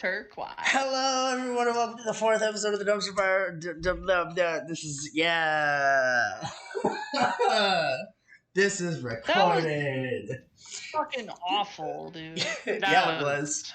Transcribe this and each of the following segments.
Turquoise. Hello, everyone, and welcome to the 4th episode of the Dumpster Fire. This is, this is recorded. Fucking awful, dude. Yeah, it was.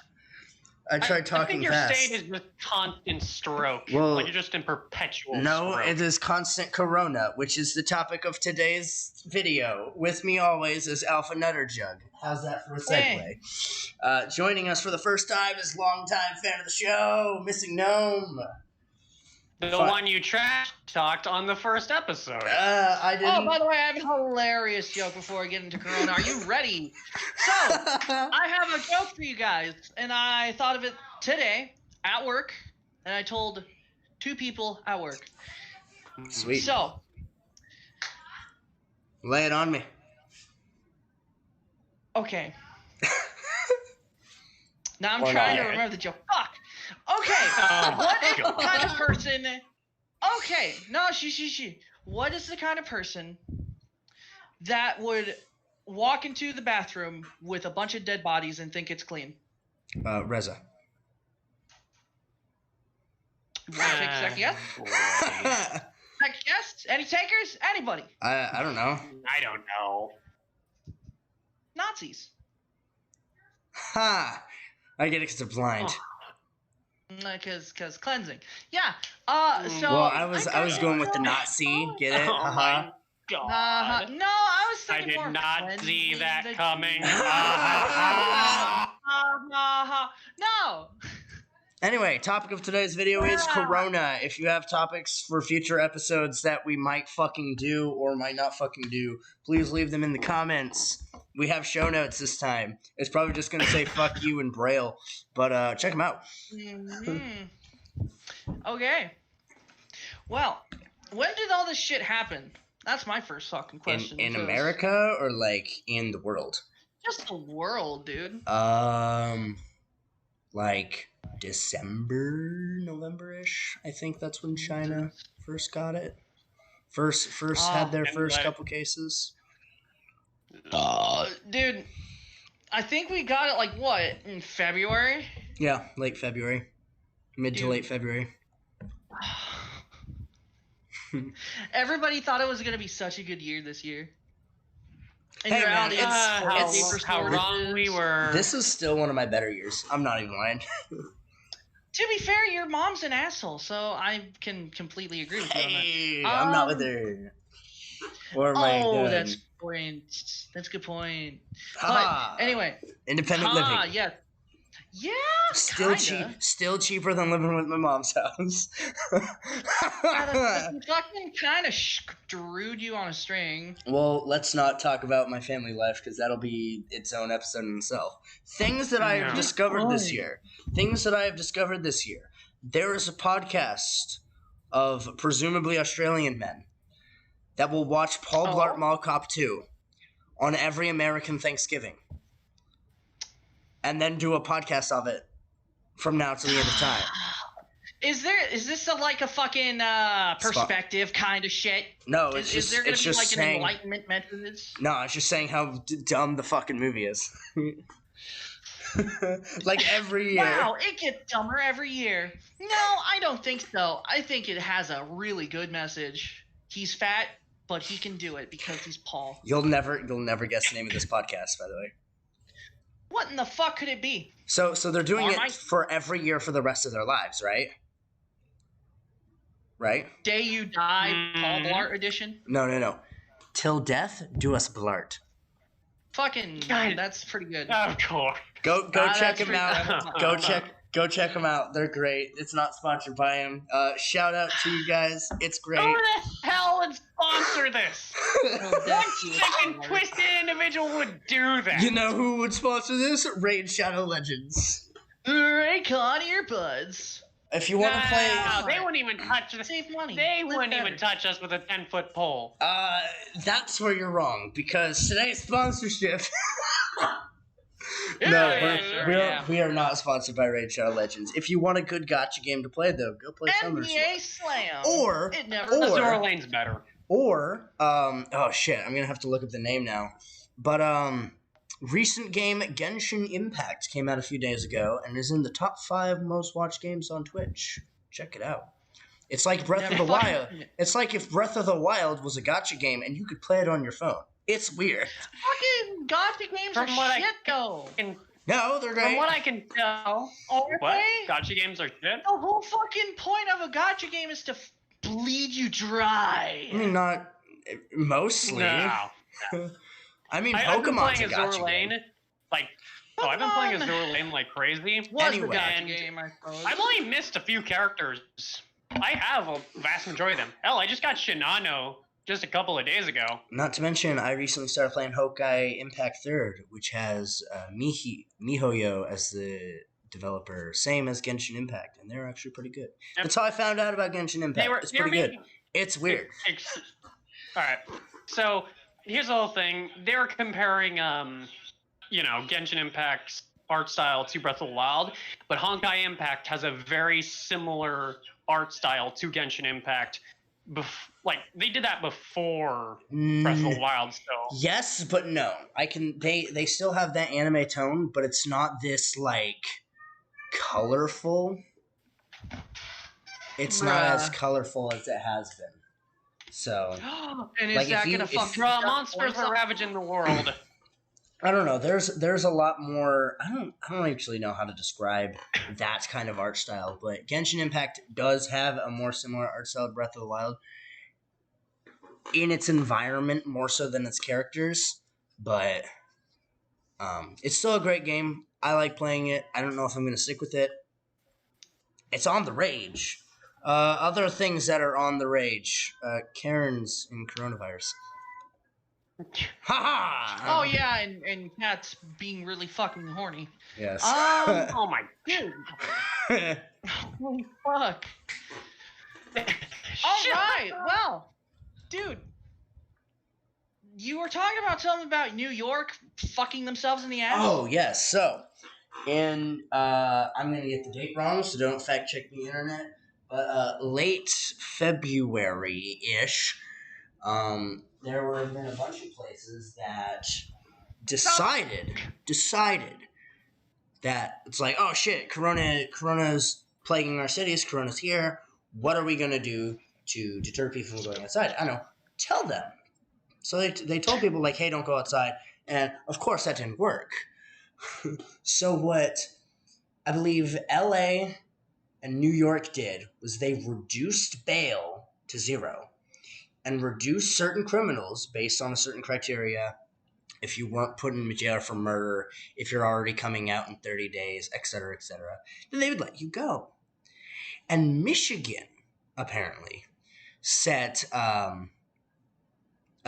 I tried talking your fast. state is just constant stroke. Well, like you're just in perpetual No, stroke. it is constant corona, which is the topic of today's video. With me always is Alpha Nutter Jug. How's that for a segue? Joining us for the first time is longtime fan of the show, Missing Gnome. The one you trash talked on the first episode. I didn't. Oh, by the way, I have a hilarious joke before I get into Corona. Are you ready? So, I have a joke for you guys, and I thought of it today at work, and I told 2 people at work. Sweet. So, lay it on me. okay. Now I'm Or trying not. to remember the joke. Fuck. Okay. What is the kind of person? Okay. No, she. What is the kind of person that would walk into the bathroom with a bunch of dead bodies and think it's clean? Reza. You want to take a second guess? Second guess? Any takers? Anybody? I don't know. I don't know. Nazis. Ha! I get it because they're blind. Because cleansing. Yeah. So. Well, I was going with the Nazi. Get it? Oh Haha. my god. No, I was I thinking more did of not cleansing see that the- coming. No. Anyway, topic of today's video is Corona. If you have topics for future episodes that we might fucking do or might not fucking do, please leave them in the comments. We have show notes this time. It's probably just going to say fuck you in Braille, but check them out. Mhm. Okay. Well, when did all this shit happen? That's my first fucking question. In because America or like in the world? Just the world, dude. Like December, November-ish. I think that's when China first got it. First had their first couple cases. Dude, I think we got it like what, in February? Yeah, late February. Mid to late February. Everybody thought it was gonna be such a good year this year. In Hey, reality, man, it's how wrong we were. This is still one of my better years. I'm not even lying. To be fair, your mom's an asshole, so I can completely agree with you on that. Hey, I'm not with her. Or am I Oh, good? that's point. That's a good point. Ha! But anyway, Independent living. yeah, yeah, Still kinda. still cheaper than living with my mom's house. Fucking kind of screwed you on a string. Well, let's not talk about my family life because that'll be its own episode in itself. Things that I have Yeah. discovered this year. There is a podcast of presumably Australian men that will watch Paul Blart Mall Cop 2 on every American Thanksgiving. And then do a podcast of it from now to the end of time. Is this like a fucking perspective kind of shit? No, it's Is there gonna it's be just like saying. an enlightenment meant to this? No, it's just saying how dumb the fucking movie is. Like every year. Wow, it gets dumber every year. No, I don't think so. I think it has a really good message. He's fat, but he can do it because he's Paul. You'll never guess the name of this podcast, by the way. What in the fuck could it be? So they're doing Marmite? it for every year for the rest of their lives, right? Right? Day You Die, Paul Blart edition? No. Till death do us blart. Fucking, God. that's pretty good. Of course. Go That's check them pretty- out. Go check them out. They're great. It's not sponsored by them. Shout out to you guys. It's great. Who the hell would sponsor this? What sick and twisted individual would do that? You know who would sponsor this? Raid Shadow Legends. Raycon earbuds. If you want to play, No, they wouldn't even touch us. Save money. They Live wouldn't better. even touch us with a 10-foot pole. that's where you're wrong because today's sponsorship. Yeah, No, yeah, we are not sponsored by Raid Shadow Legends. If you want a good gacha game to play, though, go play Summer NBA Slam. Or- it never or- does. Azure Lane's better. Or, oh shit, I'm gonna have to look up the name now. But recent game Genshin Impact came out a few days ago and is in the top 5 most watched games on Twitch. Check it out. It's like Breath of the Wild. It's like if Breath of the Wild was a gacha game and you could play it on your phone. It's weird. Fucking gacha games are shit, though. No, they're great. From what I can tell, what? Gacha games are shit? The whole fucking point of a gacha game is to bleed you dry. I mean, not mostly. No. I mean, I've been Pokemon's playing a gacha game. I've been playing Azure Lane like crazy. Anyway. Game, I suppose. I've only missed a few characters. I have a vast majority of them. Hell, I just got Shinano just a couple of days ago. Not to mention, I recently started playing Honkai Impact 3rd, which has MiHoYo as the developer, same as Genshin Impact, and they're actually pretty good. Yep. That's how I found out about Genshin Impact. It's pretty good. It's weird. Alright, so here's the whole thing. They were comparing, Genshin Impact's art style to Breath of the Wild, but Honkai Impact has a very similar art style to Genshin Impact. They did that before Breath of the Wild, so yes, but no. They still have that anime tone, but it's not this colorful. It's not as colorful as it has been. So, and is that gonna fuck monsters are ravaging the world? I don't know. There's a lot more. I don't actually know how to describe that kind of art style, but Genshin Impact does have a more similar art style to Breath of the Wild in its environment more so than its characters. But it's still a great game. I like playing it. I don't know if I'm going to stick with it. It's on the rage. Other things that are on the rage. Karens and coronavirus. Oh yeah, and cats being really fucking horny. Yes. Oh my god. Holy fuck. Alright, well, dude. You were talking about something about New York fucking themselves in the ass? Oh, yes. So, I'm going to get the date wrong, so don't fact check the internet. But late February-ish, there were been a bunch of places that decided that it's like, oh shit, Corona's plaguing our cities, Corona's here. What are we gonna do to deter people from going outside? I don't know. Tell them. So they told people like, hey, don't go outside, and of course that didn't work. So what I believe LA and New York did was they reduced bail to 0. And reduce certain criminals based on a certain criteria. If you weren't put in jail for murder, if you're already coming out in 30 days, etc., then they would let you go. And Michigan, apparently, set a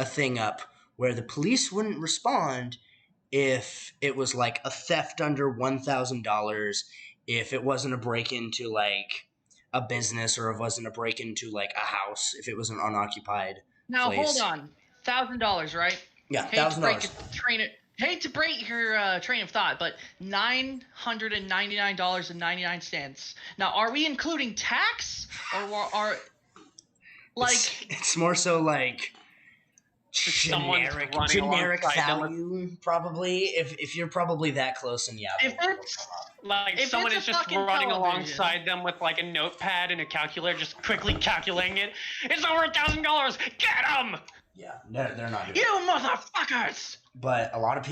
thing up where the police wouldn't respond if it was like a theft under $1,000, if it wasn't a break into a business, or if it wasn't a break into a house, if it was an unoccupied now place. Hold on, $1,000, right? Yeah, $1,000. Hate to break your train of thought, but $999.99. Now, are we including tax, or are it's more so generic value, probably. If you're probably that close, and yeah. If someone is just running alongside them with a notepad and a calculator, just quickly calculating it. It's over $1,000. Get them! Yeah, they're not doing you motherfuckers! But what a lot of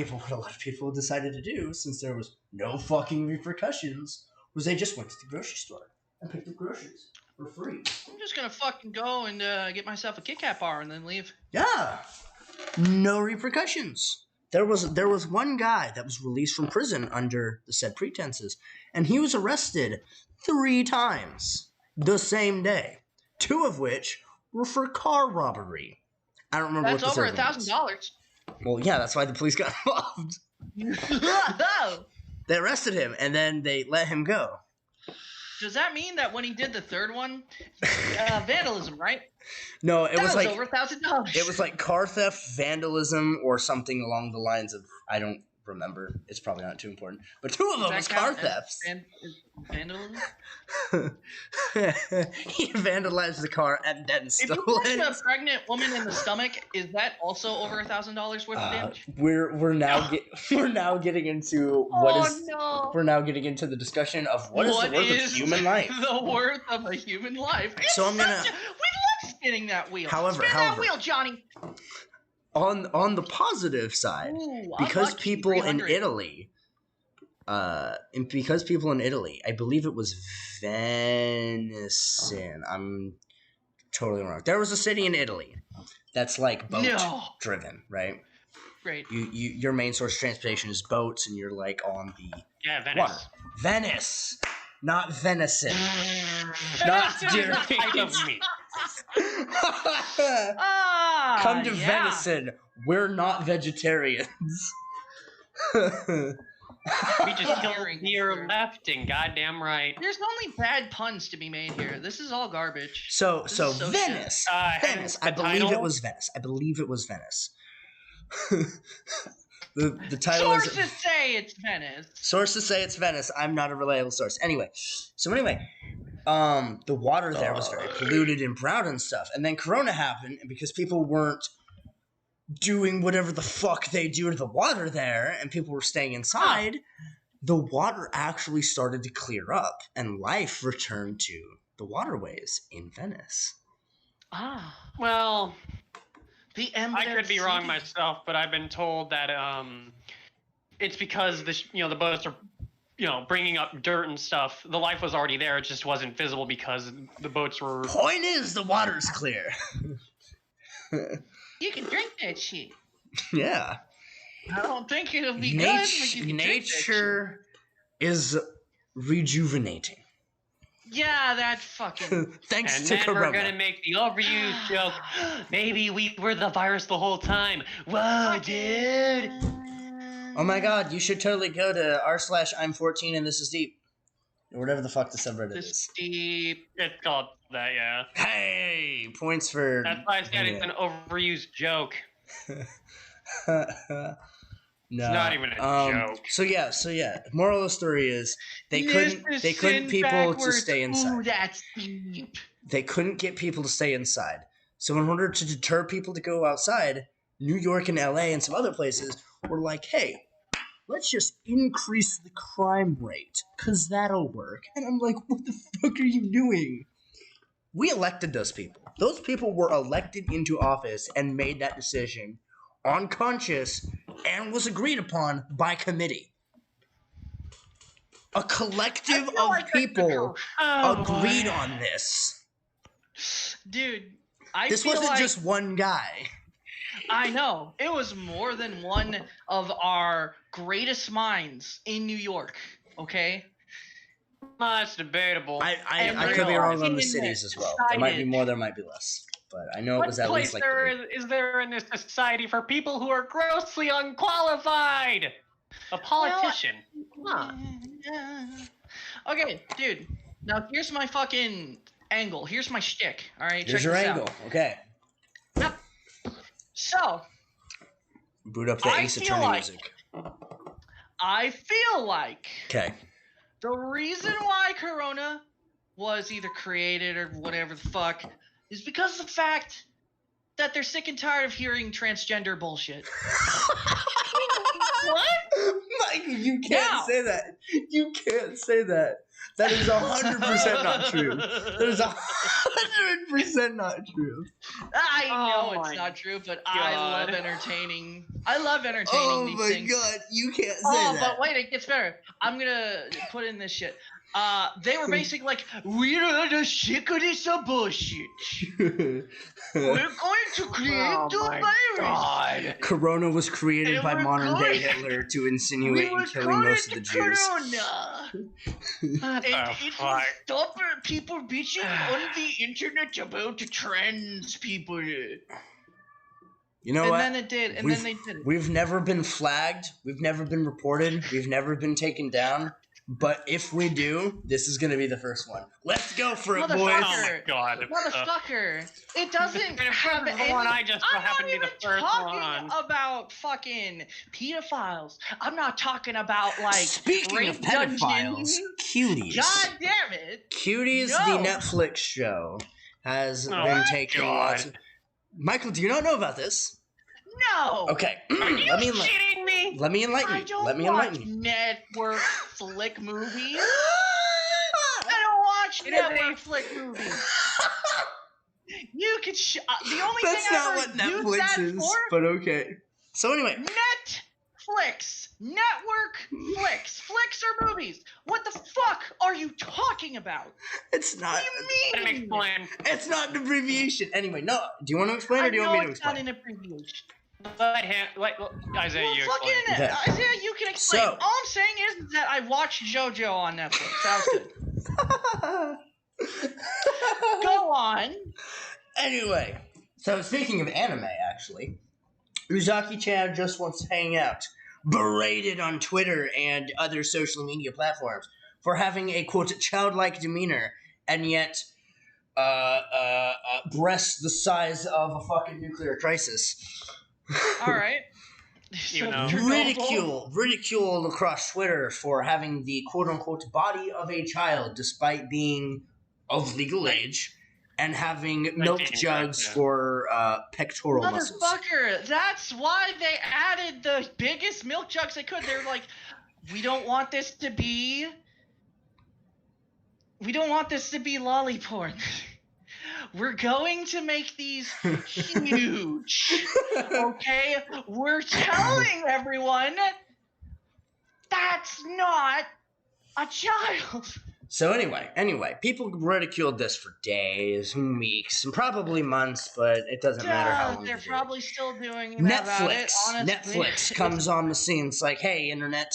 people decided to do, since there was no fucking repercussions, was they just went to the grocery store and picked up groceries for free. I'm just gonna fucking go and get myself a Kit Kat bar and then leave. Yeah, no repercussions. There was one guy that was released from prison under the said pretenses, and he was arrested 3 times the same day, 2 of which were for car robbery. I don't remember what the third one was. That's over $1,000. Well, yeah, that's why the police got involved. They arrested him, and then they let him go. Does that mean that when he did the third one, vandalism, right? No, it was over $1,000. It was car theft, vandalism, or something along the lines of, I don't remember. It's probably not too important. But 2 of Does them that was car count as thefts. Vandalism? He vandalized the car and then If stole you punch it. a pregnant woman in the stomach, is that also over $1,000 worth of damage? We're now getting into we're now getting into the discussion of what is the worth of human life. The worth of a human life. So I'm gonna. We love spinning that wheel. However, Spin that wheel, Johnny. On the positive side, Ooh, because unlucky, people in 300. Italy, I believe it was venison. I'm totally wrong. There was a city in Italy that's like boat driven, right? Great. Your main source of transportation is boats, and you're like on the Venice. water. Venice, not venison, not deer Type of meat. Come to venison. We're not vegetarians. We just killed deer left and goddamn right. There's only bad puns to be made here. This is all garbage. So Venice. Venice. I believe it was Venice. The title Sources is. say it's Venice. Sources say it's Venice. I'm not a reliable source. Anyway, the water there was very polluted and brown and stuff. And then Corona happened, and because people weren't doing whatever the fuck they do to the water there, and people were staying inside, the water actually started to clear up, and life returned to the waterways in Venice. Well, I could be wrong myself, but I've been told that it's because the boats are bringing up dirt and stuff. The life was already there; it just wasn't visible because the boats were. Point is, the water's clear. You can drink that shit. Yeah. I don't think it'll be good. But you can Nature is rejuvenating. Yeah, that fucking. Thanks and to then Corona. We're gonna make the overused joke. Maybe we were the virus the whole time. Whoa, dude. Oh my god, you should totally go to r/I'm14 and this is deep. Or whatever the fuck the subreddit is. Deep. It's called that, yeah. Hey! Points for... That's why I said it's an overused joke. No. It's not even a joke. So yeah. Moral of the story is they couldn't people to stay inside. Ooh, that's deep. They couldn't get people to stay inside. So in order to deter people to go outside, New York and LA and some other places were like, hey, let's just increase the crime rate, because that'll work. And I'm like, what the fuck are you doing? We elected those people. Those people were elected into office and made that decision on conscience and was agreed upon by committee. A collective of people agreed on this. Dude, this wasn't just one guy. I know. It was more than one of our greatest minds in New York, okay? That's debatable. I could be wrong on the cities as well. There might be more, there might be less. But I know it was at least like... Is there in this society for people who are grossly unqualified? A politician. Okay, dude. Now here's my fucking angle. Here's my shtick. All right, here's check your this angle. out. Okay. Yep. So. Boot up the Ace Attorney music. I feel like. Okay. The reason why Corona was either created or whatever the fuck is because of the fact that they're sick and tired of hearing transgender bullshit. What? Michael, you can't say that. You can't say that. That is 100% not true. That is 100% not true. I know it's not true, but I love entertaining. I love entertaining these things. Oh my god, you can't say that. Oh, but wait, it gets better. I'm gonna put in this shit. They were basically like, we're sick of this bullshit. We're going to create the virus. God. Corona was created by modern day Hitler to insinuate and killing most of the Jews. Corona. And it will stop people bitching on the internet about trans people. You know what? And then it did, and then they did it. We've never been flagged. We've never been reported. We've never been taken down. But if we do, this is gonna be the first one. Let's go for it, boys. Oh my god. Motherfucker. It doesn't have the one I just I'm happened not to be even the first talking one. about fucking pedophiles. I'm not talking about, like, Speaking rape of pedophiles, dungeons. Cuties. God damn it. Cuties, No. the Netflix show, has Oh been my taking God. lots of... Michael, do you not know about this? No. Okay, Are you let me shitting me? let me enlighten I you. don't Let me watch enlighten you. network flick movies. I don't watch It is network a- flick movies. You could the only That's thing not I what ever used Netflix that is, for, but okay. So anyway, Netflix, network flicks. Flicks are movies. What the fuck are you talking about? it's not. What do Let me you mean? explain. It's not an abbreviation. Anyway, no. Do you want to explain, or do you I want know me to it's not explain? an abbreviation. Isaiah, Well, you fucking explain. Okay. Isaiah, you can explain. So- All I'm saying is that I watched JoJo on Netflix. That was good. Go on. Anyway, so speaking of anime, actually, Uzaki-chan just wants to hang out, berated on Twitter and other social media platforms for having a quote childlike demeanor and yet breasts the size of a fucking nuclear crisis. All right. Even though- Ridiculed across Twitter for having the quote unquote body of a child despite being of legal age and having milk 19, jugs yeah. for pectoral muscles. Motherfucker, that's why they added the biggest milk jugs they could. They're like, we don't want this to be lolly porn. We're going to make these huge. Okay? We're telling everyone that's not a child. So anyway, people ridiculed this for days, weeks, and probably months, but it doesn't matter how long. They're they do it. probably still doing that about it, honestly. Netflix comes on the scene. It's like, hey, internet,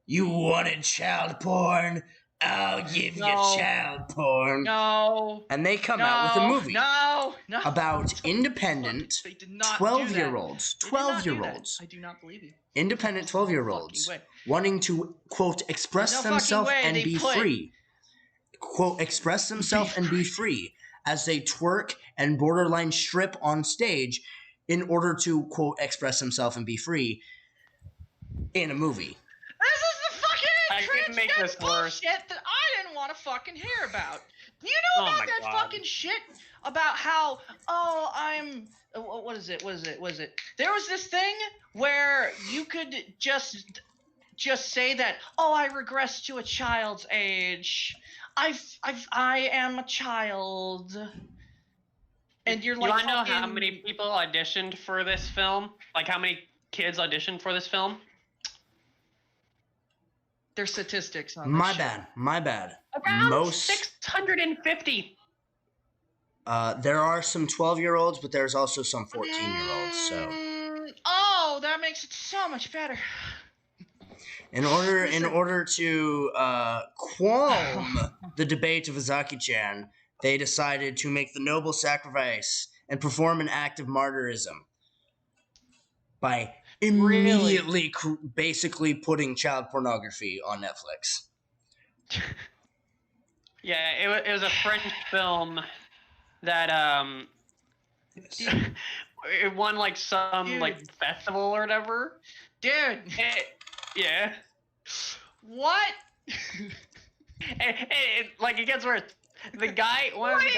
you wanted child porn? I'll give you child porn. No. And they come out with a movie No. about independent They did not 12-year-olds. do that. They did not do that. 12-year-olds. I do not believe you. Independent There's no 12-year-olds fucking way. wanting to, quote, express There's no fucking themselves way and they be put- free. Quote, express themselves and be free as they twerk and borderline strip on stage in order to, quote, express themselves and be free in a movie. This is the I fucking couldn't make this transgender worse. bullshit that I didn't want to fucking hear about. You know Oh about my that God. fucking shit about how, oh, I'm, what is it? There was this thing where you could just say that, oh, I regress to a child's age. I am a child. And you're like, you want to know how fucking- many people auditioned for this film? Like how many kids auditioned for this film? There's statistics on My this shit. bad. Around Most 650. there are some 12-year-olds, but there's also some 14-year-olds. So Oh, that makes it so much better. in order Listen. to qualm the debate of Azaki-chan, they decided to make the noble sacrifice and perform an act of martyrism by immediately basically putting child pornography on Netflix. Yeah, it was a French film that it won like some Dude. like festival or whatever. Dude, Yeah. what? Like it gets worse. The guy, one of the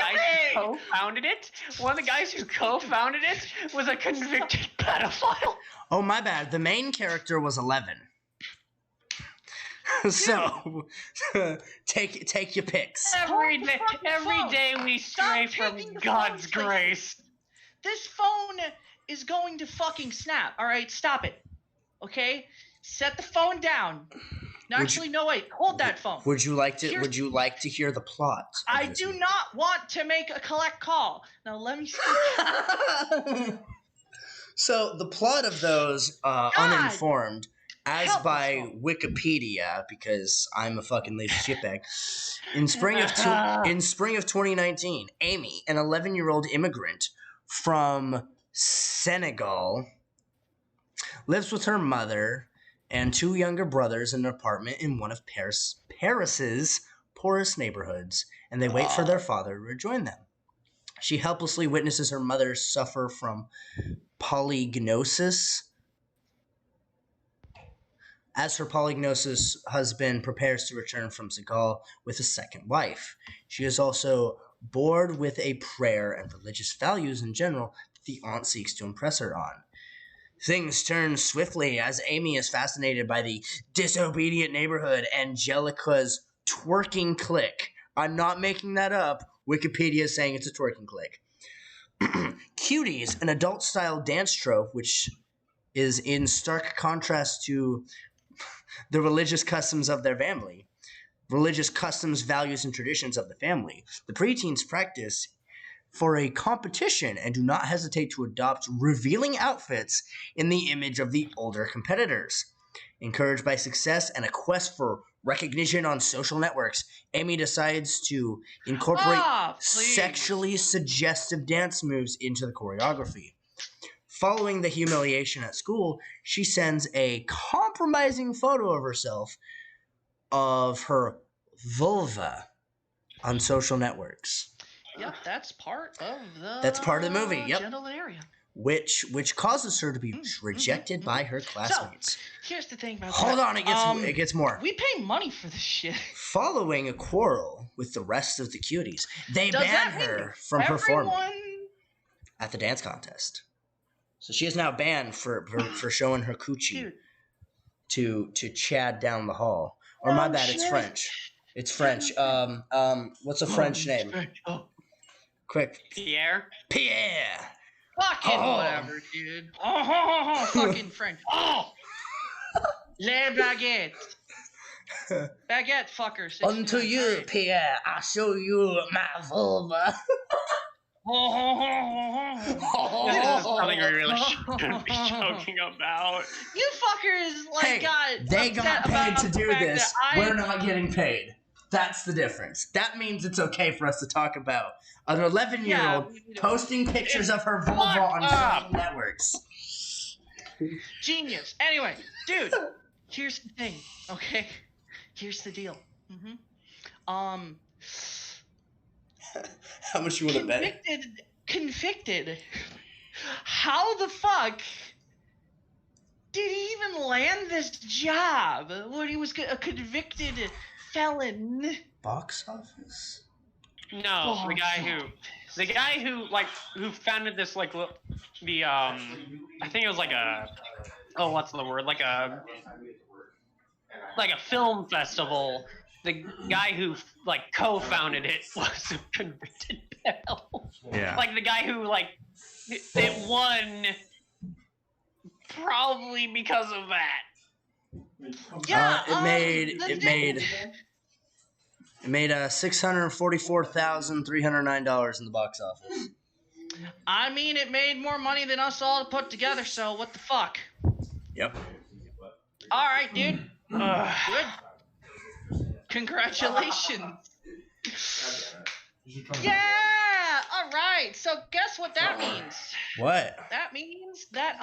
guys who co-founded it, was a convicted pedophile. Oh, my bad. The main character was 11. So, take your picks. Every Hold the day, fucking every phone. day we stray Stop from taking the God's phone, grace. This phone is going to fucking snap. All right, stop it. Okay, set the phone down. No, Would actually, no, wait. Hold that phone. Would you like to? Here's- Would you like to hear the plot? of I this do movie? not want to make a collect call. Now let me speak. So the plot of those uninformed, as Help by us all. Wikipedia, because I'm a fucking lazy shitbag. In spring of 2019, Amy, an 11-year-old immigrant from Senegal, lives with her mother and two younger brothers in an apartment in one of Paris' Paris's poorest neighborhoods, and they wait for their father to rejoin them. She helplessly witnesses her mother suffer from polygnosis as her polygnosis husband prepares to return from Senegal with a second wife. She is also bored with a prayer and religious values in general that the aunt seeks to impress her on. Things turn swiftly as Amy is fascinated by the disobedient neighborhood Angelica's twerking clique. I'm not making that up. Wikipedia is saying it's a twerking clique. Cuties, an adult-style dance trope, which is in stark contrast to the religious customs of their family. Religious customs, values, and traditions of the family. The preteens practice for a competition and do not hesitate to adopt revealing outfits in the image of the older competitors. Encouraged by success and a quest for recognition on social networks, Amy decides to incorporate sexually suggestive dance moves into the choreography. Following the humiliation at school, she sends a compromising photo of herself of her vulva on social networks. Yep, that's part of the. That's part of the movie. Yep. Genital area. Which causes her to be rejected by her classmates. So, here's the thing about Hold on, it gets more. We pay money for this shit. Following a quarrel with the rest of the cuties, they ban her from performing at the dance contest. So she is now banned for showing her coochie to Chad down the hall. Or my bad, it's French. It's French. What's a French name? Quick. Pierre. Fucking whatever, dude. Fucking French. Les baguettes. Baguette fucker. Unto you, Pierre, I show you my vulva. This is something we really shouldn't be joking about. You fuckers they got paid to do this. We're not getting paid. That's the difference. That means it's okay for us to talk about an 11-year-old posting pictures of her vulva on social networks. Genius. Anyway, dude, here's the thing, okay? Here's the deal. How much you want to bet? Convicted. How the fuck did he even land this job when he was a convicted felon? Box office? No, the guy who founded this I think it was what's the word, like a film festival. The guy who co-founded it was a convicted pedo. Yeah. Like the guy who it won probably because of that. Yeah, it made $644,309 in the box office. I mean, it made more money than us all put together, so what the fuck? Yep. All right, dude. Good. Congratulations. Yeah! All right. So guess what that means? What? That means that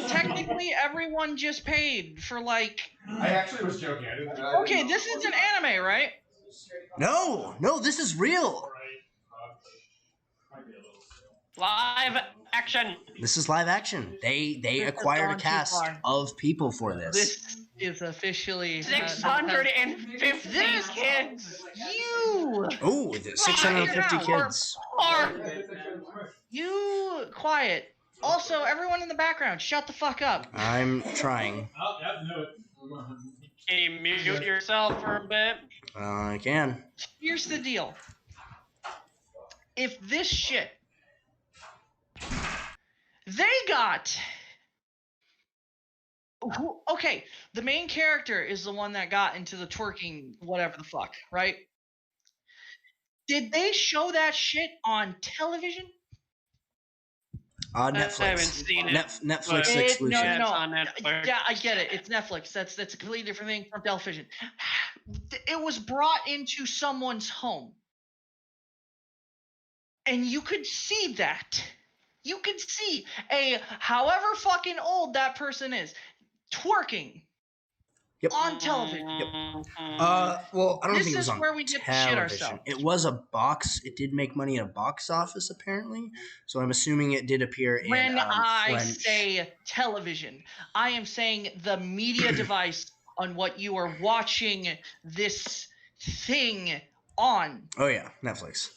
technically everyone just paid for I actually was joking. I didn't. Okay, this is an anime, right? No, this is real. Live action. This is live action. They acquired a cast of people for this. This is officially 650 kids. You. Oh, 650 kids. You quiet. Also, everyone in the background, shut the fuck up. I'm trying. Can you mute yourself for a bit? I can. Here's the deal. If this shit, they got. Okay, the main character is the one that got into the twerking, whatever the fuck, right? Did they show that shit on television? Netflix. I haven't seen it. Netflix exclusive. No. It's on Netflix. Yeah, I get it. It's Netflix. That's a completely different thing from television. It was brought into someone's home. And you could see that. You could see however fucking old that person is, twerking Yep. on television. Well, I don't This think it was is on where we get to shit television. ourselves. It was a box. It did make money in a box office, apparently. So I'm assuming it did appear in When I French. say television, I am saying the media device on what you are watching this thing on. Oh yeah, Netflix.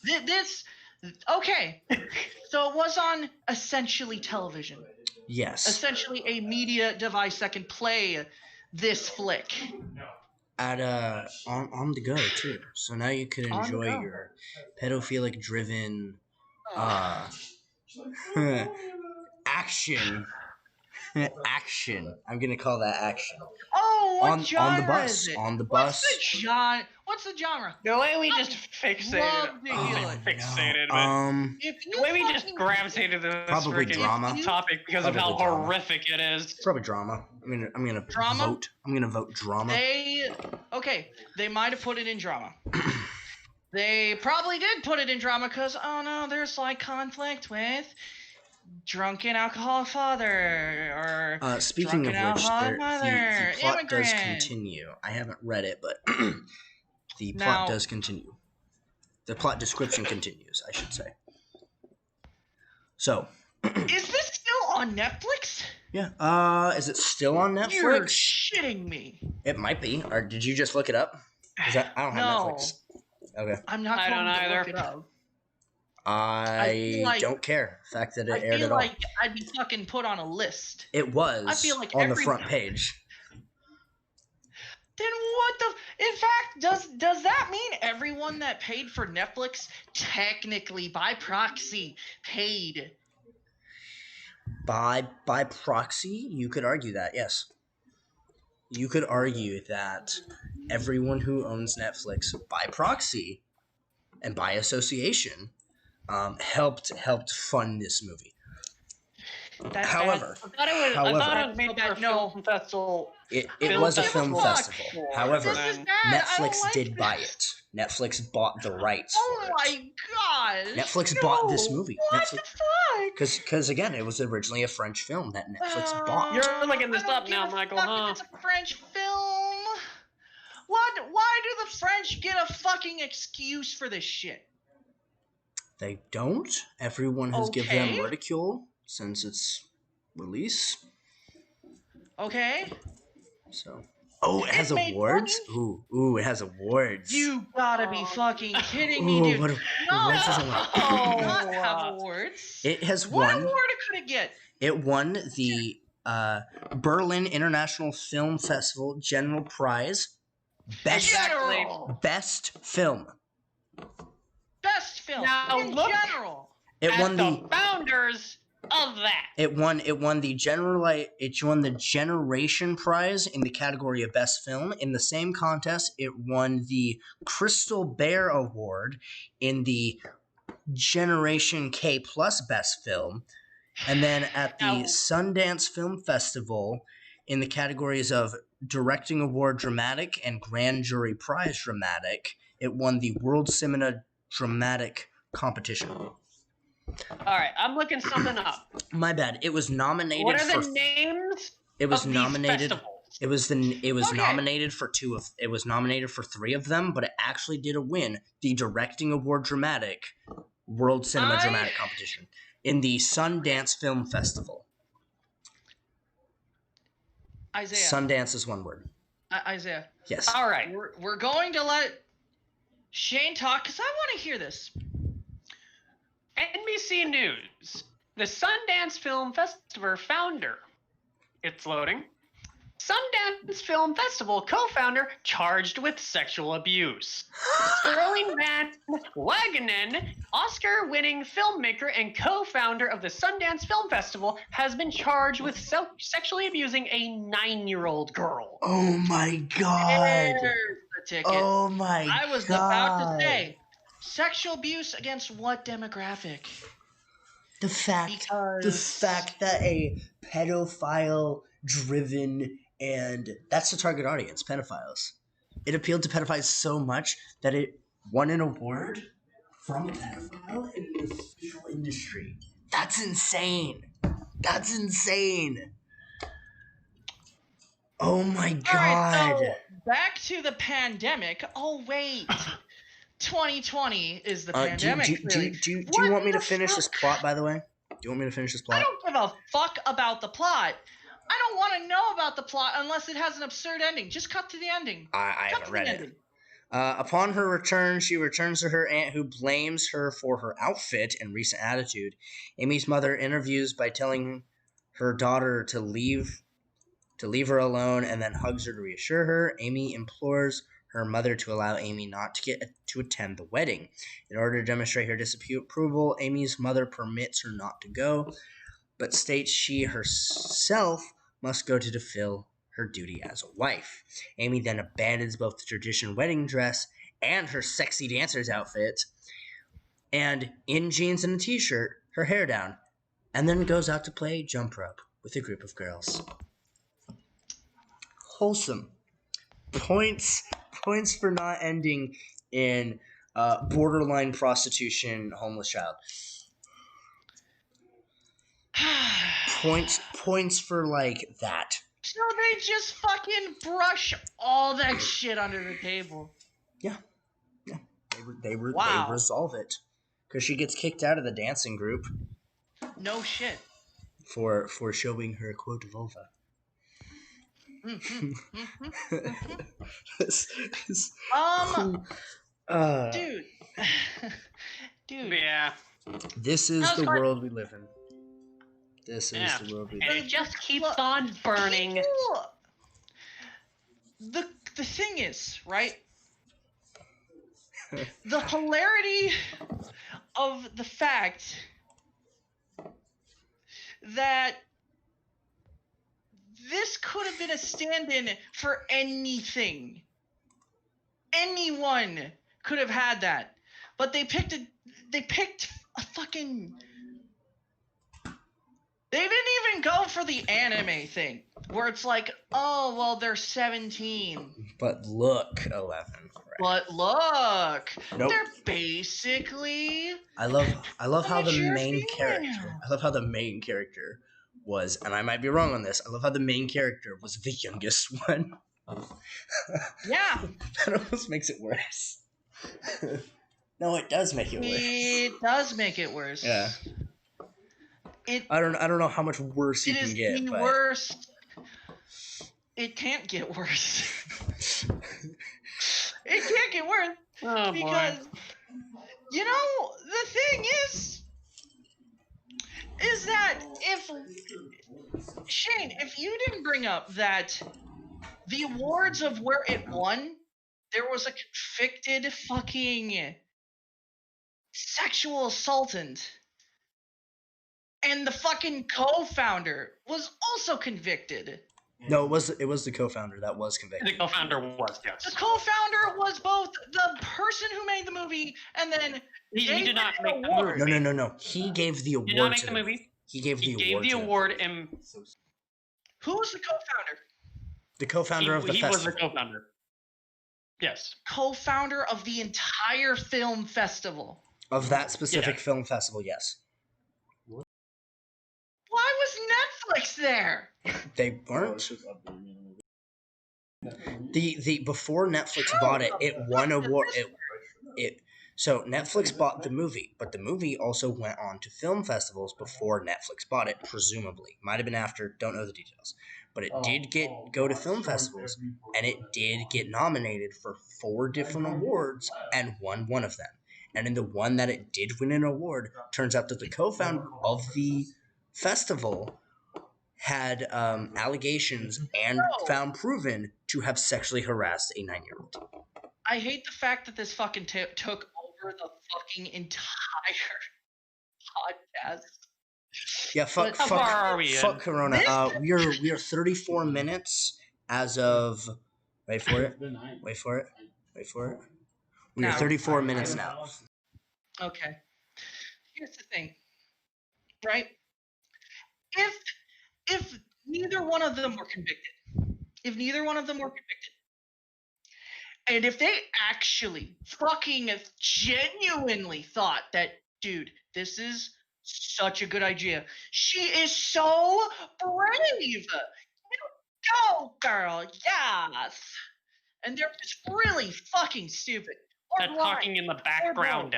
Okay. So it was on essentially television. Yes. Essentially a media device that can play this flick. At on the go too. So now you could On the enjoy go. your pedophilic driven action. Action. I'm gonna call that action. Oh, what genre on the bus. is it? On the What's bus. the genre? What's the genre? The way we just fixated. Love to hear Not it. fixated, but If the you way we just fucking- gravitated to this Probably freaking drama. topic because of how Probably drama. horrific it is. Probably drama. I'm gonna Drama? vote. I'm gonna vote drama. They might have put it in drama. They probably did put it in drama because, oh no, there's like conflict with drunken alcoholic father or Speaking of drunken which, alcoholic mother, the plot does immigrant. continue. I haven't read it, but the Now- plot does continue. The plot description continues, I should say. So, Is this still on Netflix? yeah. Is it still on Netflix? You're shitting me. It might be. Or did you just look it up? I don't have No. Netflix. Okay. I'm not I going don't to either. look it up. I feel like- don't care. The fact that I it aired feel at all. like I'd be fucking put on a list. It was I feel like on the every- front page. Then what the? In fact, does that mean everyone that paid for Netflix technically by proxy paid? By proxy, you could argue that, yes. You could argue that everyone who owns Netflix by proxy and by association helped fund this movie. That's However, I thought it was made for a No. film festival. it Film was a festival. film festival. However, This is then bad. I don't Netflix like did buy this. it. Netflix bought the rights Oh for it. my god! Netflix bought this movie. What Netflix, the fuck? because again, it was originally a French film that Netflix bought. You're looking this I don't up now, give a Michael, fuck huh? If it's a French film. What? Why do the French get a fucking excuse for this shit? They don't. Everyone has given them Okay. ridicule since its release. Okay. So, oh, it has It made awards. money? Ooh, it has awards. You gotta be fucking kidding me, Ooh, dude. what No, awards does it win? not have awards. It has What won. award could it get? It won the Berlin International Film Festival General Prize, best General. best film. Best film Now in look- general. It As won the the. founders of that. It won the Generation Prize in the category of Best Film. In the same contest, it won the Crystal Bear Award in the Generation K Plus Best Film. And then at the Now- Sundance Film Festival, in the categories of Directing Award Dramatic and Grand Jury Prize Dramatic, it won the World Cinema Dramatic Competition. All right, I'm looking something up. My bad. It was nominated What are for. the names It was of these nominated. festivals? It was Okay. nominated for It was nominated for 3 of them, but it actually did win the Directing Award Dramatic World Cinema Dramatic Competition in the Sundance Film Festival. Isaiah. Sundance is one word. Isaiah. Yes. All right. We're going to let Shane talk because I want to hear this. NBC News. The Sundance Film Festival founder. It's loading. Sundance Film Festival co-founder charged with sexual abuse. Sterling Van Wagenen, Oscar-winning filmmaker and co-founder of the Sundance Film Festival, has been charged with sexually abusing a 9-year-old girl. Oh my god. There's the ticket. Oh my god. I was about to say, sexual abuse against what demographic? the fact that a pedophile driven, and that's the target audience, pedophiles. It appealed to pedophiles so much that it won an award from a pedophile in the official industry. That's insane. That's insane. Oh my All god. right, so back to the pandemic. Oh wait, 2020 is the pandemic. Do you want me to finish this plot, by the way? Do you want me to finish this plot? I don't give a fuck about the plot. I don't want to know about the plot unless it has an absurd ending. Just cut to the ending. I haven't read it. Upon her return, she returns to her aunt, who blames her for her outfit and recent attitude. Amy's mother interviews by telling her daughter to leave her alone, and then hugs her to reassure her. Amy implores her mother to allow Amy not to attend the wedding. In order to demonstrate her disapproval, Amy's mother permits her not to go, but states she herself must go to fulfill her duty as a wife. Amy then abandons both the traditional wedding dress and her sexy dancer's outfit, and in jeans and a t-shirt, her hair down, and then goes out to play jump rope with a group of girls. Wholesome. Points for not ending in borderline prostitution, homeless child. Points for like that. So they just fucking brush all that shit under the table. Yeah. They Wow. resolve it because she gets kicked out of the dancing group. No shit. For showing her quote vulva. Dude. Dude. Yeah. This is the world we live in. This is the world we live in. And it just keeps on burning. The thing is, right? The hilarity of the fact that this could have been a stand-in for anything. Anyone could have had that. But they picked a fucking... They didn't even go for the anime thing, where it's like, oh, well, they're 17. But look, 11. Right. But look, nope. They're basically... I love how the main character... I love how the main character was, and I might be wrong on this, I love how the main character was the youngest one. Yeah. That almost makes it worse. No, it does make it worse. It does make it worse. Yeah. I don't know how much worse you can get. It is the worst. It can't get worse. It can't get worse. Oh, because, boy. you know, the thing is that if, Shane, if you didn't bring up that the awards of where it won, there was a convicted fucking sexual assaultant. And the fucking co-founder was also convicted. No, it was the co-founder that was convicted. The co-founder was, yes. The co-founder was both the person who made the movie and then he did not make the movie. No. He gave the award. He did not make the movie. He gave the award. He gave the award, and who was the co-founder? The co-founder of the festival. He was the co-founder. Yes. Co-founder of the entire film festival. Of that specific film festival, yes. Why was Netflix there? They weren't. The before Netflix bought it won award. So Netflix bought the movie, but the movie also went on to film festivals before Netflix bought it. Presumably, might have been after. Don't know the details, but it did go to film festivals, and it did get nominated for 4 different awards and won one of them. And in the one that it did win an award, turns out that the co-founder of the festival had allegations and found proven to have sexually harassed a 9-year-old. I hate the fact that this fucking took over the fucking entire podcast. Yeah, fuck Corona. We are 34 minutes as of. Wait for it. We are 34 minutes now. Okay. Here's the thing, right? If neither one of them were convicted, and if they actually fucking genuinely thought that, dude, this is such a good idea. She is so brave. You go, girl, yes. And they're just really fucking stupid. Or That blind. talking in the background.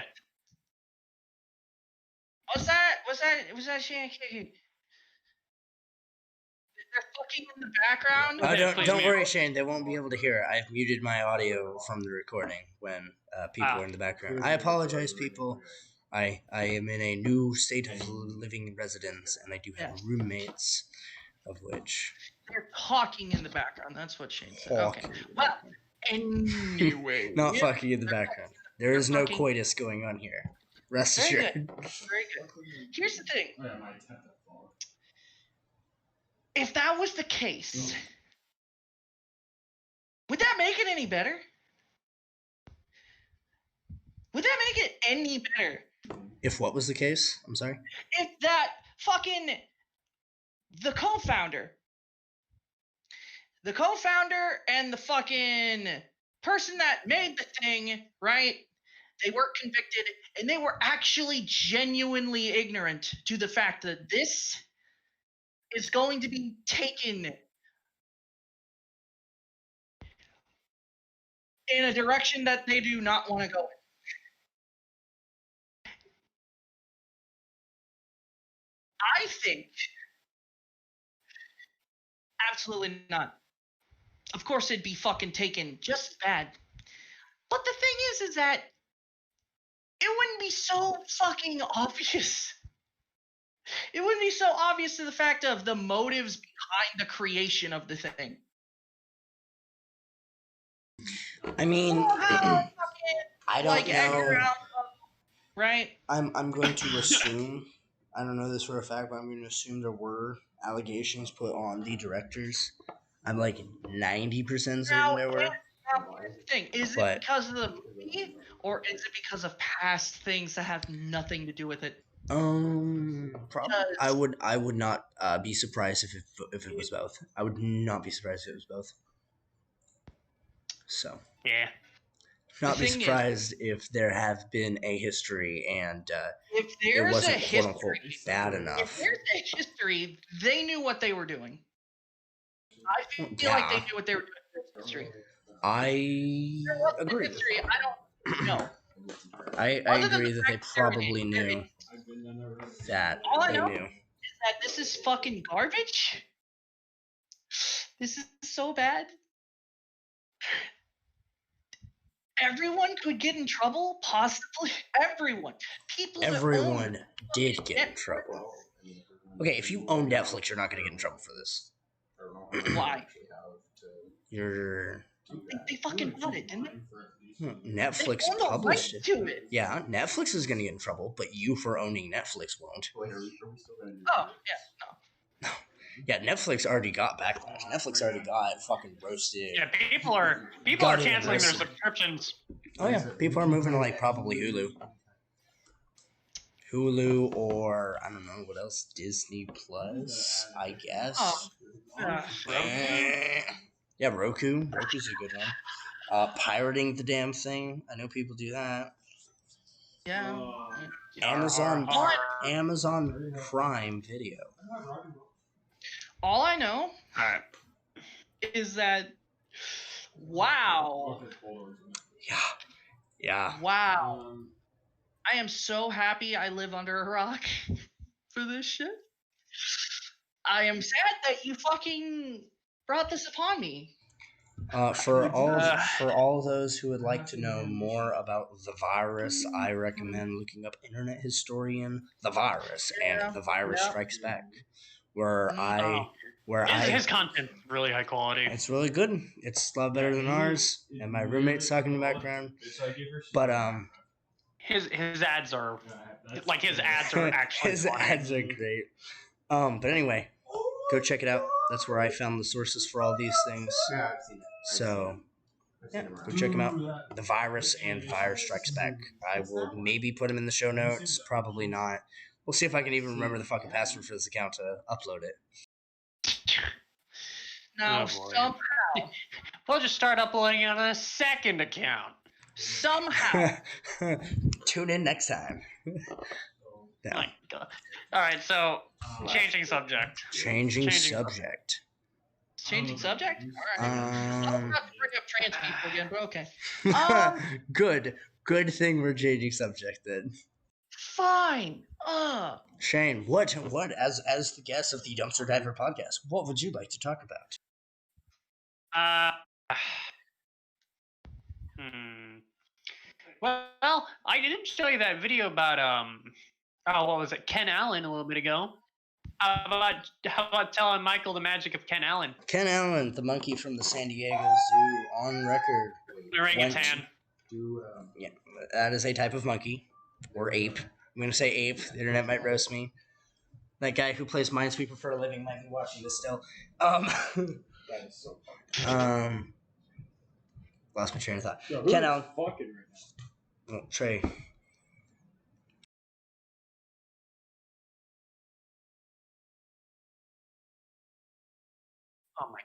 Was that Shane? They're fucking in the background. Please Don't mute. worry, Shane. They won't be able to hear it. I've muted my audio from the recording when people are in the background. I apologize, people. I am in a new state of living residence, and I do have roommates, of which They're talking in the background. That's what Shane said. talking. Okay. Well, anyway. Not fucking in the background. There is no fucking- coitus going on here. Rest Very assured. Very good. Here's the thing. Oh, yeah, my attempt at fall. If that was the case, would that make it any better? Would that make it any better? If what was the case? I'm sorry? If that fucking the co-founder and the fucking person that made the thing, right? They were convicted and they were actually genuinely ignorant to the fact that this is going to be taken in a direction that they do not want to go in. I think absolutely not. Of course, it'd be fucking taken just as bad. But the thing is that it wouldn't be so fucking obvious. It wouldn't be so obvious to the fact of the motives behind the creation of the thing. I mean, I I like don't Edgar know. Allan Poe, right? I'm going to assume, I don't know this for a fact, but I'm going to assume there were allegations put on the directors. I'm like 90% certain Now, there were. here's the thing. Is But- it because of the movie, or is it because of past things that have nothing to do with it? Probably. I would not be surprised if it was both. I would not be surprised if it was both. So, Yeah. not The be thing is- surprised if there have been a history and If it there's a wasn't quote unquote history, bad if enough. there's a history, they knew what they were doing. I feel like Yeah. they knew what they were doing in this history. I There wasn't a agree. history, I don't know. I Other than agree the that they fact that they're probably in- knew that All I they know- knew. That this is fucking garbage. This is so bad. Everyone could get in trouble, possibly. Everyone. People that own Everyone did get in trouble. Okay, if you own Netflix, you're not going to get in trouble for this. Why? You're They fucking bought it, didn't they? Netflix They own the published rights it. to it. Yeah, Netflix is going to get in trouble, but you for owning Netflix won't. Oh, yeah, no. Yeah, Netflix already got backlash. Netflix already got fucking roasted. Yeah, people are Got it, canceling their listen. subscriptions. Oh yeah, people are moving to like probably Hulu or I don't know what else, Disney Plus, I guess. Oh, Yeah, Roku. Roku's a good one. Pirating the damn thing. I know people do that. yeah. Amazon What? Amazon Prime Video. All I know Alright. is that, wow, Yeah. wow. I am so happy I live under a rock for this shit. I am sad that you fucking brought this upon me. For all those who would like to know more about the virus, I recommend looking up Internet Historian The Virus and The Virus Strikes Back, where His content's really high quality. it's really good. It's a lot better than ours, and my roommate's talking in the background. But His ads are actually his funny. ads are great. But anyway, go check it out. That's where I found the sources for all these things. So yeah, go check them out. The Virus and Virus Strikes Back. I will maybe put them in the show notes. Probably not. We'll see if I can even remember the fucking password for this account to upload it. Now, Oh, boy. somehow, We'll just start uploading it on a second account. somehow, Tune in next time. Yeah. My God. All right, so changing subject. Changing subject. Changing subject? All right. I don't have to bring up trans people again, but okay. Good thing we're changing subject then. Fine. Shane, what as the guest of the Dumpster Diver podcast, what would you like to talk about? Well, I didn't show you that video about what was it, Ken Allen a little bit ago. How about telling Michael the magic of Ken Allen? Ken Allen, the monkey from the San Diego Zoo, on record. Orangutan. Yeah, that is a type of monkey or ape. I'm gonna say ape. The internet might roast me. That guy who plays Minesweeper for a living might be watching this still. That is so funny. Lost my train of thought. Yo, Ken Allen. Fucking right now. Oh, Trey. Oh my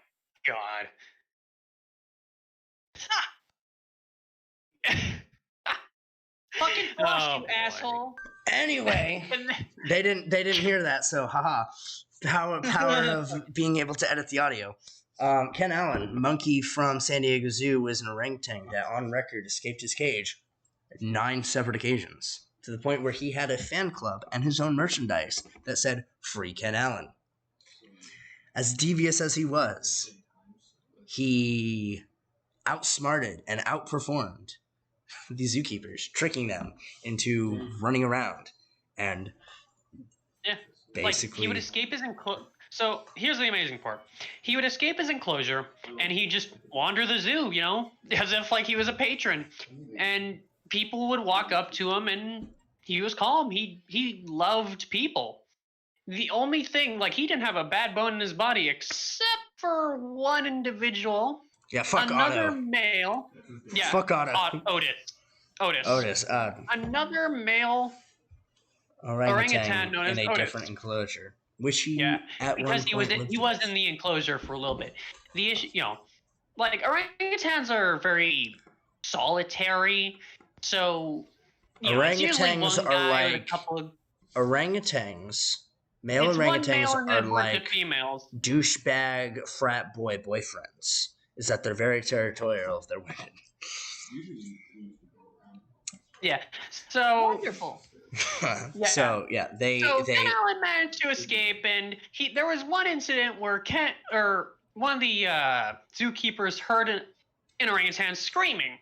god. Fucking flush, Oh, you boy. asshole. Anyway, they didn't hear that, so haha. Power of being able to edit the audio. Ken Allen, monkey from San Diego Zoo, was an orangutan that, on record, escaped his cage 9 separate occasions, to the point where he had a fan club and his own merchandise that said "Free Ken Allen." As devious as he was, he outsmarted and outperformed the zookeepers, tricking them into running around and basically like he would escape his enclosure. So here's the amazing part: he would escape his enclosure and he'd just wander the zoo, you know, as if like he was a patron, and people would walk up to him and he was calm. He loved people. The only thing, like, he didn't have a bad bone in his body except for one individual. Yeah, fuck Another Otto. male. Yeah. Fuck Otto. Otis. Another male orangutan known in as a Otis. different enclosure, which he because he was in the enclosure for a little bit. The issue, you know, like, orangutans are very solitary, so you know, it's usually one orangutans are guy with a like couple of orangutans. Male it's orangutans one male and are a bunch of like females. douchebag frat boy boyfriends. Is that they're very territorial of their women. Yeah. So Wonderful. So yeah, they Ken Allen managed to escape, and there was one incident where one of the zookeepers heard an orangutan screaming,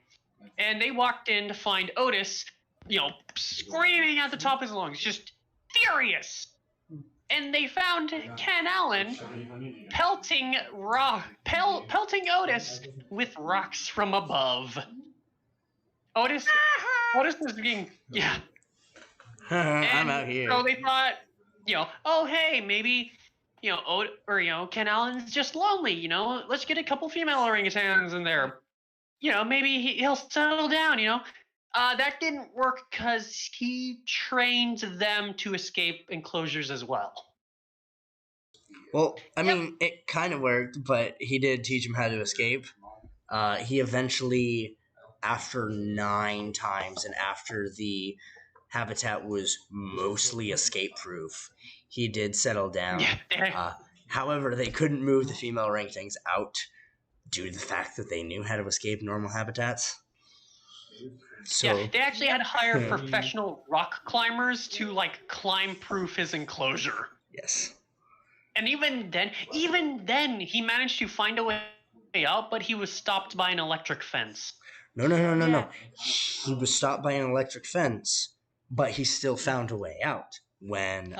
and they walked in to find Otis, you know, screaming at the top of his lungs, just furious. And they found Ken Allen pelting Otis with rocks from above. Otis was being I'm out here. So they thought, you know, oh hey, maybe, you know, Ken Allen's just lonely, you know, let's get a couple female orangutans in there. You know, maybe he'll settle down, you know. That didn't work because he trained them to escape enclosures as well. Well, I mean, it kind of worked, but he did teach him how to escape. He eventually, after 9 times and after the habitat was mostly escape-proof, he did settle down. However, they couldn't move the female orangutans out due to the fact that they knew how to escape normal habitats. So, yeah, they actually had to hire professional rock climbers to, like, climb-proof his enclosure. Yes. And even then, he managed to find a way out, but he was stopped by an electric fence. No. He was stopped by an electric fence, but he still found a way out when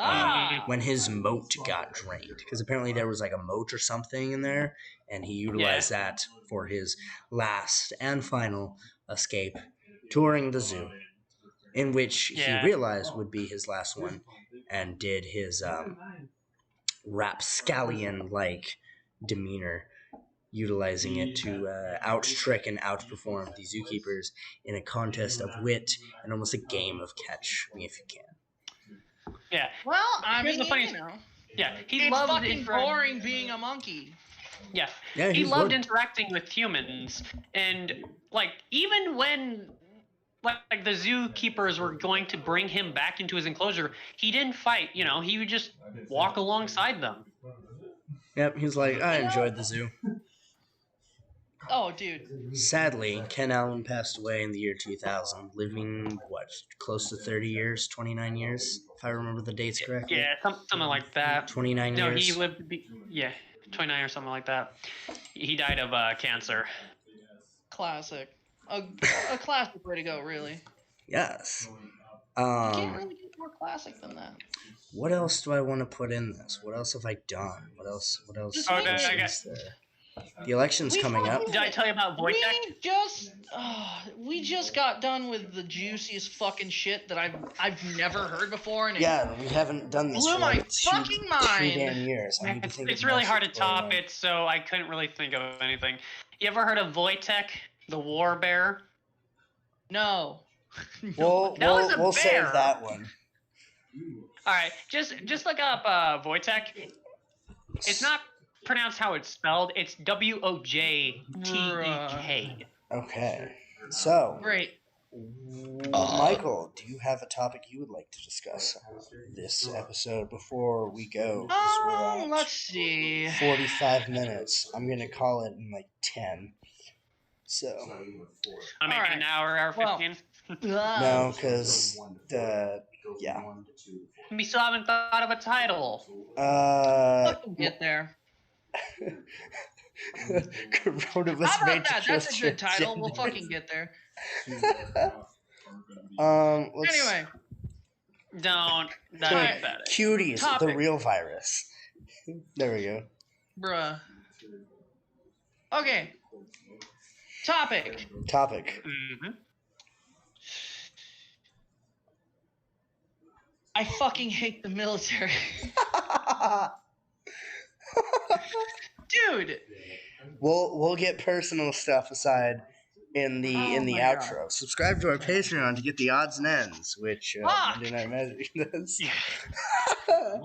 his moat got drained. Because apparently there was like a moat or something in there, and he utilized that for his last and final escape, touring the zoo, in which he realized would be his last one, and did his rapscallion-like demeanor, utilizing it to out-trick and outperform the zookeepers in a contest of wit and almost a game of catch me if you can. Yeah. Well, I Here's mean, the funny, you know, he it's loved fucking boring being a monkey. Yeah, Yeah, he he's loved bored. interacting with humans, and like even when like the zookeepers were going to bring him back into his enclosure, he didn't fight. You know, he would just walk alongside them. Yep, he's like, I enjoyed the zoo. Oh, dude. Sadly, Ken Allen passed away in the year 2000, living, close to 30 years, 29 years, if I remember the dates correctly. Yeah, something like that. 29 No, years. he lived to be 29 or something like that. He died of cancer. Classic. A classic way to go, really. Yes. You can't really get more classic than that. What else do I want to put in this? What else have I done? What else Just Okay, is I got- there? The election's coming up. Did I tell you about Wojtek? We just got done with the juiciest fucking shit that I've never heard before, and it Yeah, we haven't done this blew for my like fucking two mind. damn years. I need to think It's of more really hard to shit going top on. it, so I couldn't really think of anything. You ever heard of Wojtek, the war bear? No. We'll That was a save bear. that one. All right, just look up Wojtek. It's not pronounced how it's spelled. It's Wojtek. Okay. So, Great. Michael, do you have a topic you would like to discuss on this episode before we go? 'Cause we're at Let's see. 45 minutes. I'm going to call it in like 10. So, I'm making Alright. an hour 15. no, because yeah. We still haven't thought of a title. Fucking get there. Coronavirus How made about to that? kill That's a good title. We'll transgenders. fucking get there. Let's Anyway, Don't. That's Alright. pathetic. Cuties, the Topic. real virus. There we go. bruh. Okay. Topic. Mm-hmm. I fucking hate the military. Dude. We'll get personal stuff aside in the Oh my outro. Subscribe to our Patreon to get the odds and ends, which Fuck! Monday Night Magic does.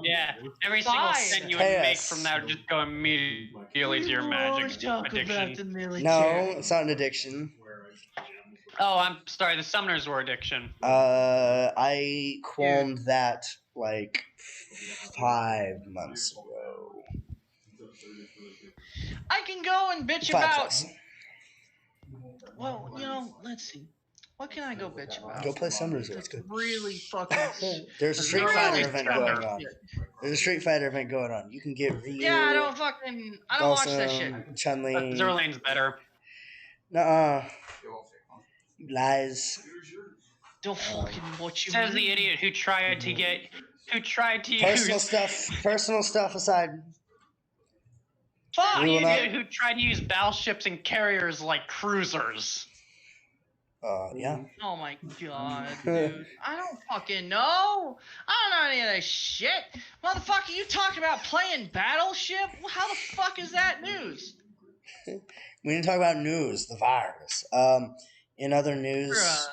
Yeah, every single Fine. cent you would Pay make us. from that would just go immediately to your magic Talk about addiction. the military. No, it's not an addiction. Oh, I'm sorry. The summoners were addiction. I qualmed that like 5 months ago. I can go and bitch 5 about. plus. Well, let's see. What can I go bitch about? Go play Summoners. It's good. Really fucking. There's a Street really Fighter event summer. going on. There's a Street Fighter event going on. You can get Ryu. Yeah, I don't watch that shit. Chun-Li. Zerlane's better. Nuh-uh. You lies. Don't fucking watch you. Says the idiot who tried to Personal use stuff aside. Fuck We will you, not- dude. who tried to use battleships and carriers like cruisers. Yeah. Oh my god, dude. I don't fucking know. I don't know any of that shit. Motherfucker, you talking about playing Battleship? How the fuck is that news? We didn't talk about news, the virus. In other news, Bruh.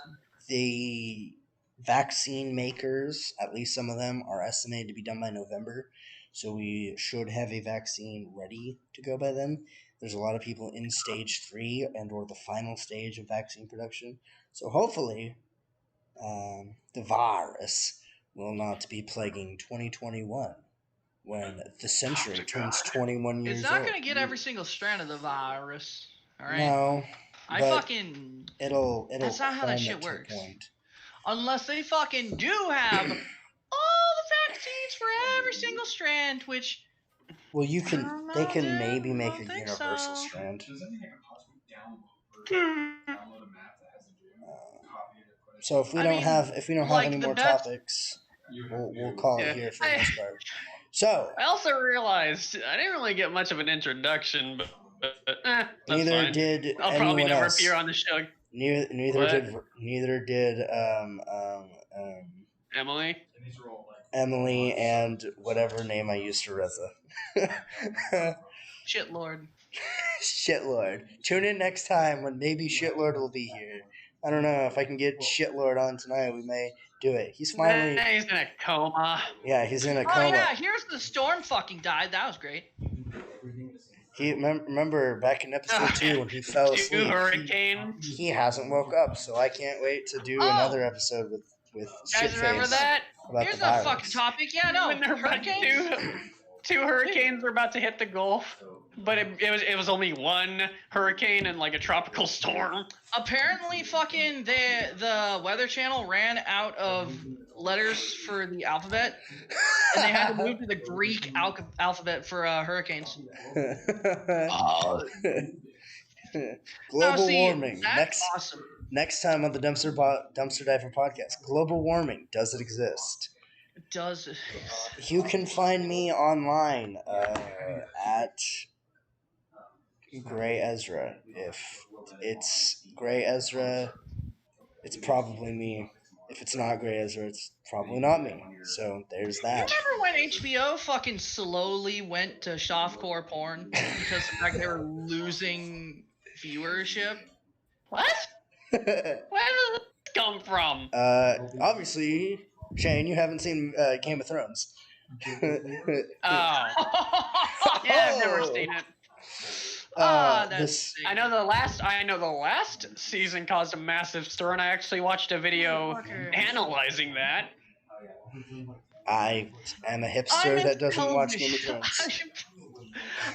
the vaccine makers, at least some of them, are estimated to be done by November. So we should have a vaccine ready to go by then. There's a lot of people in stage 3 and or the final stage of vaccine production. So hopefully, the virus will not be plaguing 2021 when the century turns 21 years It's not old. gonna get every single strand of the virus. Alright? No, I but fucking. it'll That's not how that calm shit it to a works. point. Unless they fucking do have all the vaccines for every single strand, which. Well, you I can. don't know, They can dude. maybe I make don't a think universal so. strand. So if we I don't mean, have like any the more best- topics, we'll call it Yeah. here for this part. So I also realized I didn't really get much of an introduction, but that's neither fine. did I'll probably anyone never else. appear on the show. Neither did Emily. Emily and whatever name I used for Reza. Shit, Lord. Shitlord. Tune in next time when maybe Shitlord will be here. I don't know if I can get Shitlord on tonight. We may do it. He's finally. Nah, he's in a coma. Yeah, he's in a Oh coma. yeah, here's the storm fucking died. That was great. He remember back in episode 2 when he fell 2 asleep. hurricanes. He hasn't woke up, so I can't wait to do another episode with Guys, remember Shitface that? about Here's the a virus. fucking topic. Yeah, no. When they're about Hurricanes. to- 2 hurricanes were about to hit the Gulf, but it was only one hurricane and like a tropical storm. Apparently, fucking the Weather Channel ran out of letters for the alphabet, and they had to move to the Greek alphabet for hurricanes. Global see, warming. That's awesome. Next time on the Dumpster Diver podcast. Global warming. Does it exist? It does. You can find me online at Gray Ezra. If it's Gray Ezra, it's probably me. If it's not Gray Ezra, it's probably not me. So there's You that. remember when HBO fucking slowly went to softcore porn because of the fact they were losing viewership? What? Where did this come from? Obviously, Shane, you haven't seen Game of Thrones. Oh. Yeah, I've never seen it. That's I know the last season caused a massive stir, and I actually watched a video analyzing that. I am a hipster that doesn't watch Game of Thrones.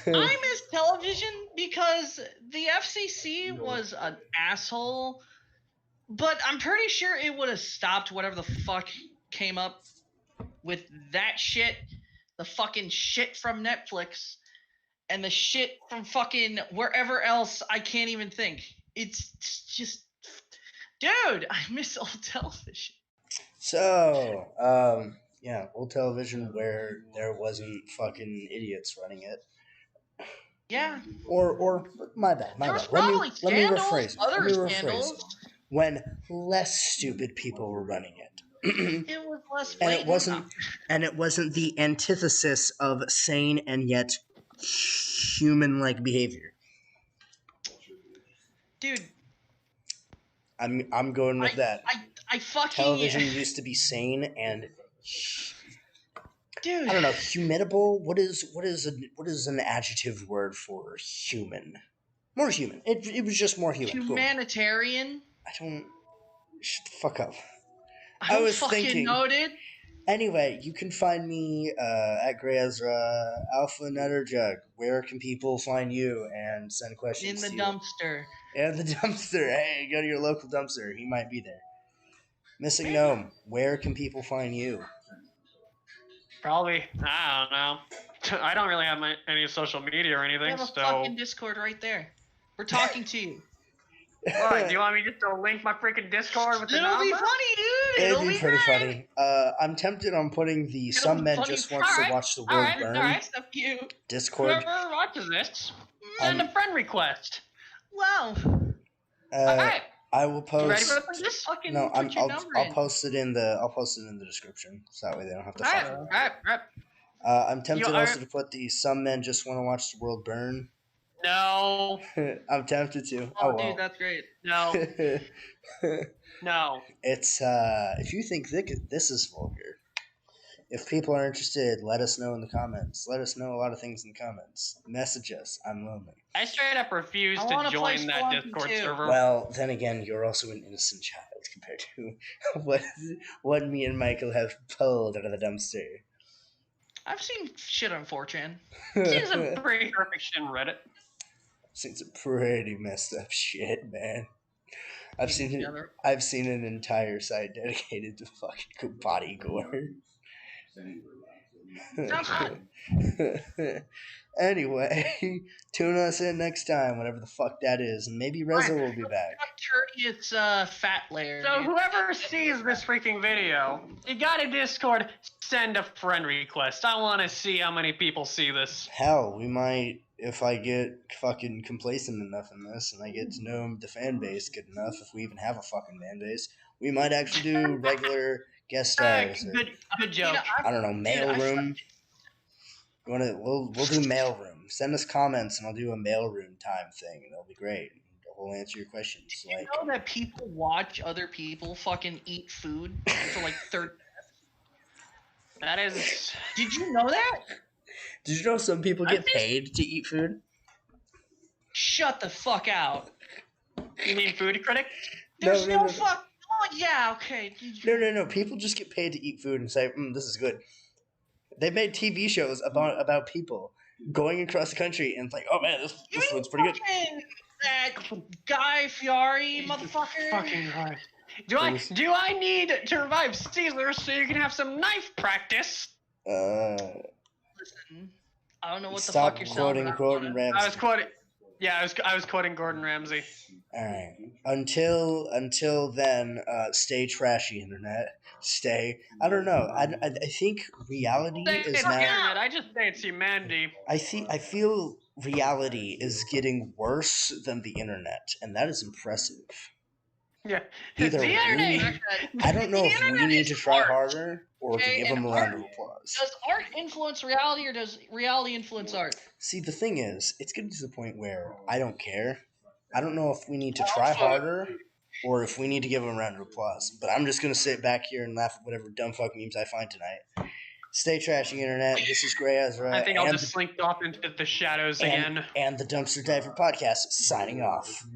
I miss television because the FCC was an asshole, but I'm pretty sure it would have stopped whatever the fuck came up with that shit, the fucking shit from Netflix, and the shit from fucking wherever else I can't even think. It's just, dude, I miss old television. So, yeah, old television where there wasn't fucking idiots running it. Yeah. Or my bad. There was Let probably me scandals, rephrase it. other Let me rephrase scandals. it. When less stupid people were running it. It was less and blatant. it wasn't the antithesis of sane and yet human-like behavior. Dude, I'm going with that. I fucking Television used to be sane and dude. I don't know, humanable. What is an adjective word for human? More human. It was just more human. Humanitarian. I don't. Shut the fuck up. I was fucking thinking. Noted. Anyway, you can find me at Gray Ezra, Alpha Nutter Jug. Where can people find you and send questions In the to dumpster. Yeah, the dumpster. Hey, go to your local dumpster. He might be there. Missing Gnome. Where can people find you? Probably, I don't know. I don't really have any social media or We anything, have a so. fucking Discord right there. We're talking to you. What, do you want me just to link my freaking Discord with the It'll number? be funny, dude. It'd be pretty great. funny. I'm tempted on putting the It'll Some be Men funny. Just Wants to Watch the World Burn Except you. Discord. Whoever watches this, send a friend request. Wow. Alright. I will post. You ready for this? Fucking No, put your number I'll in. post it in the description, so that way they don't have to fuck with it. Alright. I'm tempted also to put the Some Men Just Want to Watch the World Burn. No. I'm tempted to. Oh, well. dude, that's great. No. No. It's if you think this is vulgar, if people are interested, let us know in the comments. Let us know a lot of things in the comments. Message us. I'm lonely. I straight up refuse I to wanna play join that Spelunky Discord too. server. Well, then again, you're also an innocent child compared to what me and Michael have pulled out of the dumpster. I've seen shit on 4chan. Seen some pretty perfect shit in Reddit. Seen some pretty messed up shit, man. I've seen an entire site dedicated to fucking body gore. Sounds good. Anyway, tune us in next time, whatever the fuck that is, and maybe Reza will be back. It's fat layer. So dude. whoever sees this freaking video, you got a Discord, send a friend request. I want to see how many people see this. Hell, we might, if I get fucking complacent enough in this, and I get to know the fan base good enough, if we even have a fucking fan base, we might actually do regular guest stars. Good joke. I don't know, mailroom. We'll do mailroom. Send us comments, and I'll do a mailroom time thing, and it'll be great. We'll answer your questions. Did you know that people watch other people fucking eat food for like 30 minutes? That is. Did you know that? Did you know some people get paid to eat food? Shut the fuck out. You mean food critic? There's no fuck. Oh yeah, okay. No. People just get paid to eat food and say, "This is good." They made TV shows about people going across the country and it's like, oh man, this food's pretty good. Fucking that Guy Fieri motherfucker. Fucking right. Please. Do I need to revive Caesar so you can have some knife practice? Listen, I don't know what the Stop fuck you're quoting saying. Gordon Ramsay. I was quoting. Yeah, I was quoting Gordon Ramsay. All right. Until then, stay trashy, internet. Stay. I don't know. I think reality It's is not now. internet. I just say it's humanity. I feel reality is getting worse than the internet, and that is impressive. Yeah. Either the internet. I don't know The if we internet need is to try art, harder or okay, to give and them a round of art- applause. Does art influence reality or does reality influence art? See, the thing is, it's getting to the point where I don't care. I don't know if we need to try Also- harder or if we need to give them a round of applause. But I'm just going to sit back here and laugh at whatever dumb fuck memes I find tonight. Stay trashing, internet. This is Gray Ezra. I think I'll and just slink off into the shadows again. and the Dumpster Diver Podcast signing off.